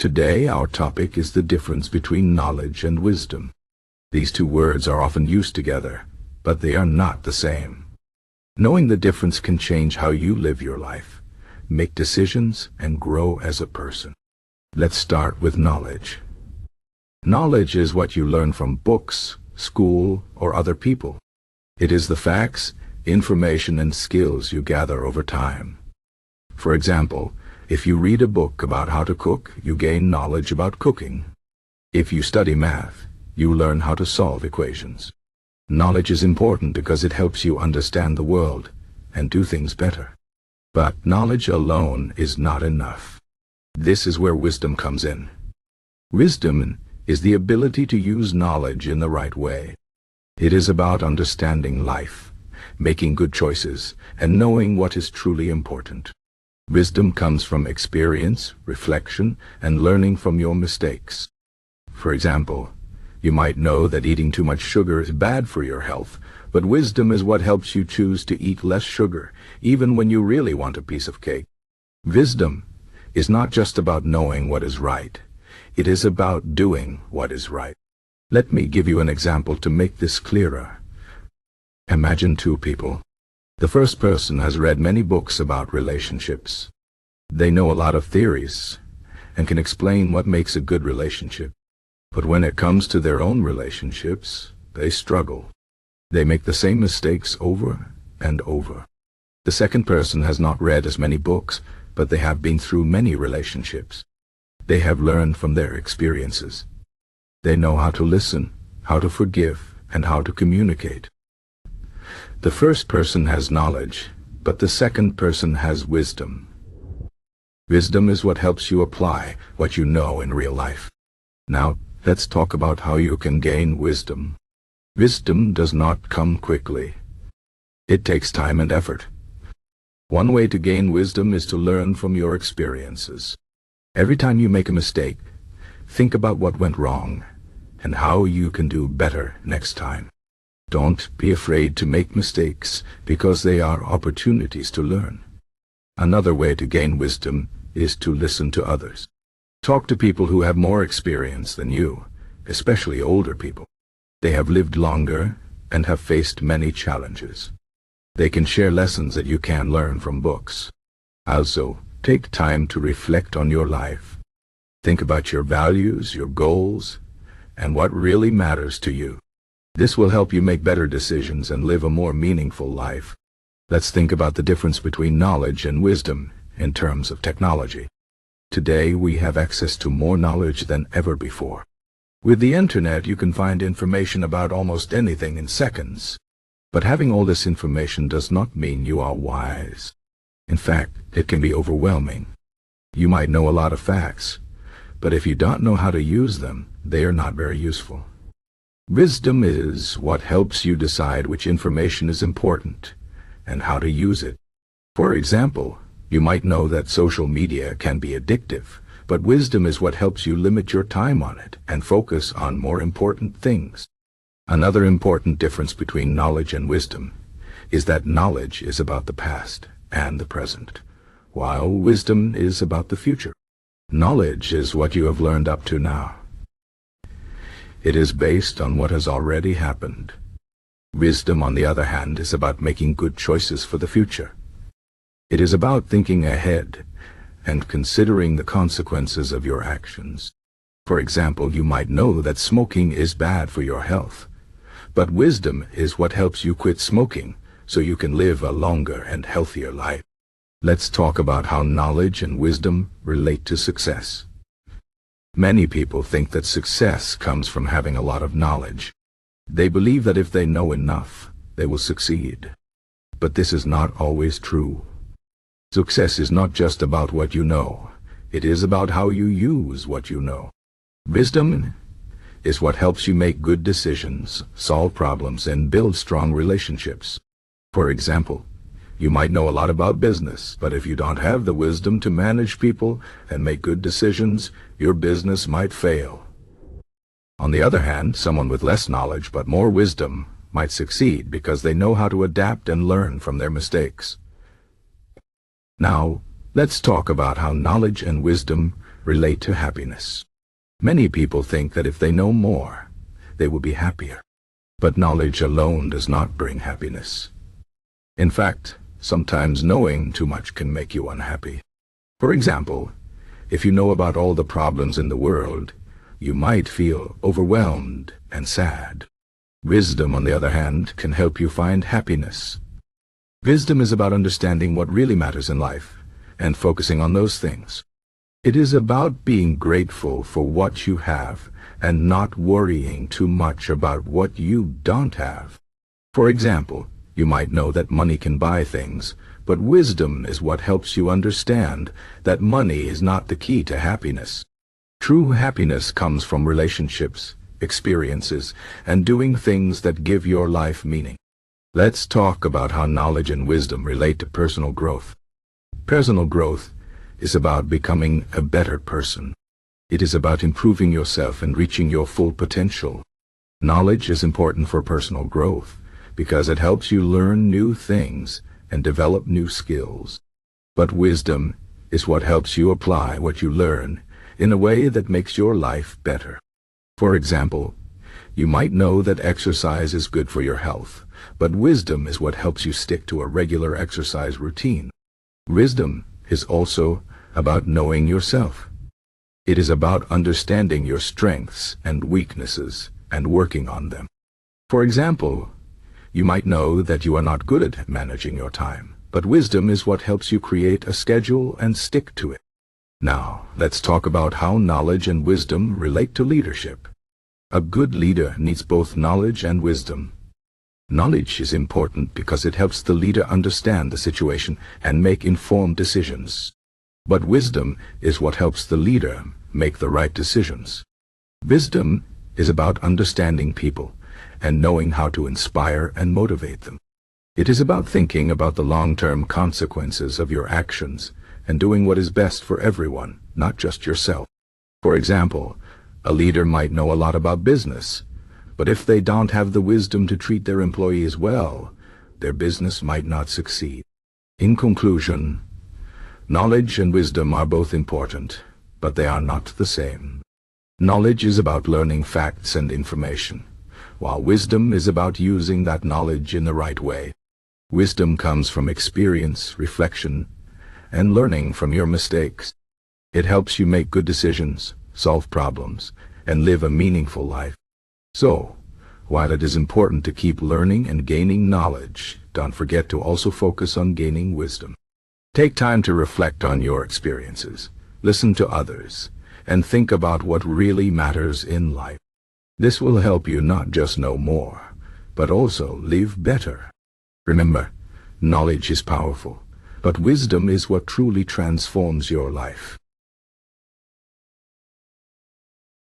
Today, our topic is the difference between knowledge and wisdom. These two words are often used together, but they are not the same. Knowing the difference can change how you live your life, make decisions, and grow as a person. Let's start with knowledge. Knowledge is what you learn from books, school, or other people. It is the facts, information, and skills you gather over time. For example, if you read a book about how to cook, you gain knowledge about cooking. If you study math, you learn how to solve equations. Knowledge is important because it helps you understand the world and do things better. But knowledge alone is not enough. This is where wisdom comes in. Wisdom is the ability to use knowledge in the right way. It is about understanding life, making good choices, and knowing what is truly important. Wisdom comes from experience, reflection, and learning from your mistakes. For example, you might know that eating too much sugar is bad for your health, but wisdom is what helps you choose to eat less sugar, even when you really want a piece of cake. Wisdom is not just about knowing what is right. It is about doing what is right. Let me give you an example to make this clearer. Imagine two people. The first person has read many books about relationships. They know a lot of theories and can explain what makes a good relationship. But when it comes to their own relationships, they struggle. They make the same mistakes over and over. The second person has not read as many books, but they have been through many relationships. They have learned from their experiences. They know how to listen, how to forgive, and how to communicate. The first person has knowledge, but the second person has wisdom. Wisdom is what helps you apply what you know in real life. Now, let's talk about how you can gain wisdom. Wisdom does not come quickly. It takes time and effort. One way to gain wisdom is to learn from your experiences. Every time you make a mistake, think about what went wrong and how you can do better next time. Don't be afraid to make mistakes because they are opportunities to learn. Another way to gain wisdom is to listen to others. Talk to people who have more experience than you, especially older people. They have lived longer and have faced many challenges. They can share lessons that you can learn from books. Also, take time to reflect on your life. Think about your values, your goals, and what really matters to you. This will help you make better decisions and live a more meaningful life. Let's think about the difference between knowledge and wisdom in terms of technology. Today, we have access to more knowledge than ever before. With the internet, you can find information about almost anything in seconds. But having all this information does not mean you are wise. In fact, it can be overwhelming. You might know a lot of facts, but if you don't know how to use them, they are not very useful. Wisdom is what helps you decide which information is important and how to use it. For example, you might know that social media can be addictive, but wisdom is what helps you limit your time on it and focus on more important things. Another important difference between knowledge and wisdom is that knowledge is about the past and the present, while wisdom is about the future. Knowledge is what you have learned up to now. It is based on what has already happened. Wisdom, on the other hand, is about making good choices for the future. It is about thinking ahead and considering the consequences of your actions. For example, you might know that smoking is bad for your health, but wisdom is what helps you quit smoking so you can live a longer and healthier life. Let's talk about how knowledge and wisdom relate to success. Many people think that success comes from having a lot of knowledge. They believe that if they know enough, they will succeed. But this is not always true. Success is not just about what you know. It is about how you use what you know. Wisdom is what helps you make good decisions, solve problems, and build strong relationships. For example, you might know a lot about business, but if you don't have the wisdom to manage people and make good decisions, your business might fail. On the other hand, someone with less knowledge but more wisdom might succeed because they know how to adapt and learn from their mistakes. Now, let's talk about how knowledge and wisdom relate to happiness. Many people think that if they know more, they will be happier. But knowledge alone does not bring happiness. In fact, sometimes knowing too much can make you unhappy. For example, if you know about all the problems in the world, you might feel overwhelmed and sad. Wisdom, on the other hand, can help you find happiness. Wisdom is about understanding what really matters in life and focusing on those things. It is about being grateful for what you have and not worrying too much about what you don't have. For example, you might know that money can buy things, but wisdom is what helps you understand that money is not the key to happiness. True happiness comes from relationships, experiences, and doing things that give your life meaning. Let's talk about how knowledge and wisdom relate to personal growth. Personal growth is about becoming a better person. It is about improving yourself and reaching your full potential. Knowledge is important for personal growth because it helps you learn new things and develop new skills. But wisdom is what helps you apply what you learn in a way that makes your life better. For example, you might know that exercise is good for your health, but wisdom is what helps you stick to a regular exercise routine. Wisdom is also about knowing yourself. It is about understanding your strengths and weaknesses and working on them. For example, you might know that you are not good at managing your time, but wisdom is what helps you create a schedule and stick to it. Now, let's talk about how knowledge and wisdom relate to leadership. A good leader needs both knowledge and wisdom. Knowledge is important because it helps the leader understand the situation and make informed decisions. But wisdom is what helps the leader make the right decisions. Wisdom is about understanding people and knowing how to inspire and motivate them. It is about thinking about the long-term consequences of your actions and doing what is best for everyone, not just yourself. For example, a leader might know a lot about business, but if they don't have the wisdom to treat their employees well, their business might not succeed. In conclusion, knowledge and wisdom are both important, but they are not the same. Knowledge is about learning facts and information, while wisdom is about using that knowledge in the right way. Wisdom comes from experience, reflection, and learning from your mistakes. It helps you make good decisions, solve problems, and live a meaningful life. So, while it is important to keep learning and gaining knowledge, don't forget to also focus on gaining wisdom. Take time to reflect on your experiences, listen to others, and think about what really matters in life. This will help you not just know more, but also live better. Remember, knowledge is powerful, but wisdom is what truly transforms your life.